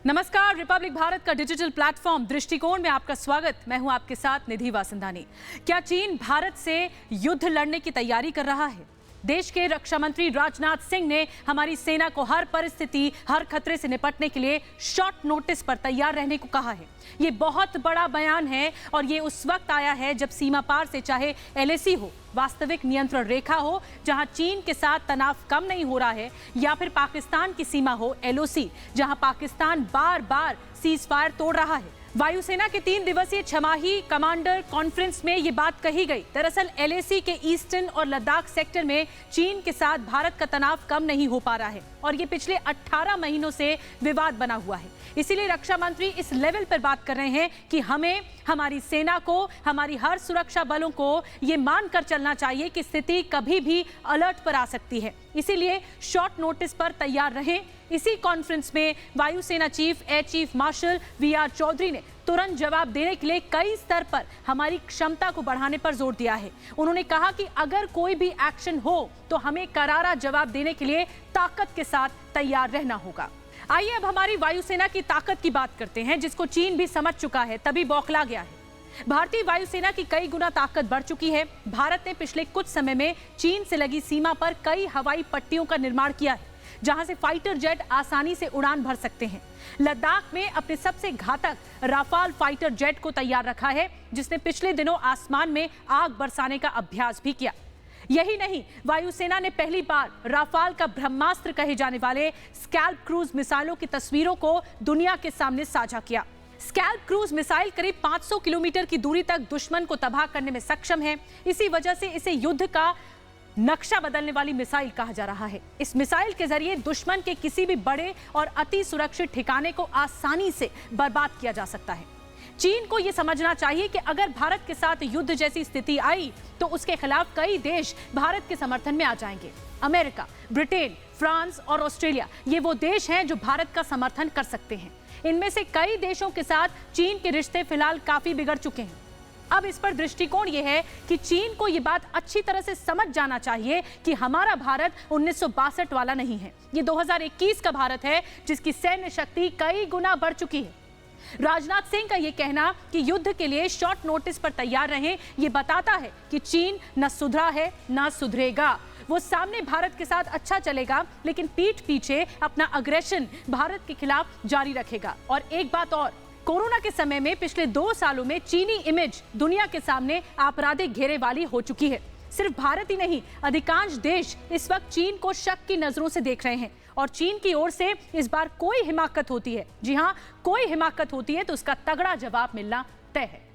नमस्कार। रिपब्लिक भारत का digital platform दृष्टिकोण में आपका स्वागत। मैं हूं आपके साथ निधि वासंदानी। क्या चीन भारत से युद्ध लड़ने की तैयारी कर रहा है? देश के रक्षा मंत्री राजनाथ सिंह ने हमारी सेना को हर परिस्थिति, हर खतरे से निपटने के लिए शॉर्ट नोटिस पर तैयार रहने को कहा है। ये बहुत बड़ा बयान है और ये उस वक्त आया है जब सीमा पार से चाहे एलएसी हो, वास्तविक नियंत्रण रेखा हो जहां चीन के साथ तनाव कम नहीं हो रहा है, या फिर पाकिस्तान की सीमा हो एलओसी जहां पाकिस्तान बार बार सीज फायर तोड़ रहा है। वायुसेना के 3 दिवसीय छमाही कमांडर कॉन्फ्रेंस में ये बात कही गई। दरअसल एलएसी के ईस्टर्न और लद्दाख सेक्टर में चीन के साथ भारत का तनाव कम नहीं हो पा रहा है और ये पिछले 18 महीनों से विवाद बना हुआ है। इसीलिए रक्षा मंत्री इस लेवल पर बात कर रहे हैं कि हमें, हमारी सेना को, हमारी हर सुरक्षा बलों को ये मानकर चलना चाहिए कि स्थिति कभी भी अलर्ट पर आ सकती है। इसीलिए शॉर्ट नोटिस पर तैयार रहें। इसी कॉन्फ्रेंस में वायुसेना chief air chief marshal VR Chaudhari ने तुरंत जवाब देने के लिए कई स्तर पर हमारी क्षमता को बढ़ाने पर जोर दिया है। उन्होंने कहा कि अगर कोई भी एक्शन हो तो हमें करारा जवाब देने के लिए ताकत के साथ तैयार रहना होगा। आइए अब हमारी वायुसेना की ताकत की बात करते हैं, जिसको चीन भी समझ चुका है, तभी बौखला गया है। भारतीय वायुसेना की कई गुना ताकत बढ़ चुकी है। भारत ने पिछले कुछ समय में चीन से लगी सीमा पर कई हवाई पट्टियों का निर्माण किया है, जहां से फाइटर जेट आसानी से उड़ान भर सकते हैं। लद्दाख में अपने सबसे घातक राफाल फाइटर जेट को तैयार रखा है, जिसने पिछले दिनों आसमान में आग बरसाने का अभ्यास भी किया। यही नहीं, वायुसेना ने पहली बार राफाल का ब्रह्मास्त्र कहे जाने वाले स्कैल्प क्रूज मिसाइलों की तस्वीरों को दुनिया के सामने साझा किया। स्कैल्प क्रूज मिसाइल करीब 500 किलोमीटर की दूरी तक दुश्मन को तबाह करने में सक्षम है। इसी वजह से इसे युद्ध का नक्शा बदलने वाली मिसाइल कहा जा रहा है। इस मिसाइल के जरिए दुश्मन के किसी भी बड़े और अति सुरक्षित ठिकाने को आसानी से बर्बाद किया जा सकता है। चीन को यह समझना चाहिए कि अगर भारत के साथ युद्ध जैसी स्थिति आई तो उसके खिलाफ कई देश भारत के समर्थन में आ जाएंगे। अमेरिका, ब्रिटेन, फ्रांस और ऑस्ट्रेलिया, ये वो देश हैं जो भारत का समर्थन कर सकते हैं। इनमें से कई देशों के साथ चीन के रिश्ते फिलहाल काफी बिगड़ चुके हैं। अब इस पर दृष्टिकोण यह है कि चीन को यह बात अच्छी तरह से समझ जाना चाहिए कि हमारा भारत 1962 वाला नहीं है। ये 2021 का भारत है, जिसकी सैन्य शक्ति कई गुना बढ़ चुकी है। राजनाथ सिंह का यह कहना कि युद्ध के लिए शॉर्ट नोटिस पर तैयार रहें, यह बताता है कि चीन न सुधरा है न सुधरेगा। वो सामने भारत के साथ अच्छा चलेगा, लेकिन पीठ पीछे अपना अग्रेशन भारत के खिलाफ जारी रखेगा। और एक बात और, कोरोना के समय में पिछले 2 सालों में चीनी इमेज दुनिया के सामने आपराधिक घेरे वाली हो चुकी है। सिर्फ भारत ही नहीं, अधिकांश देश इस वक्त चीन को शक की नजरों से देख रहे हैं और चीन की ओर से इस बार कोई हिमाकत होती है, जी हां, कोई हिमाकत होती है तो उसका तगड़ा जवाब मिलना तय है।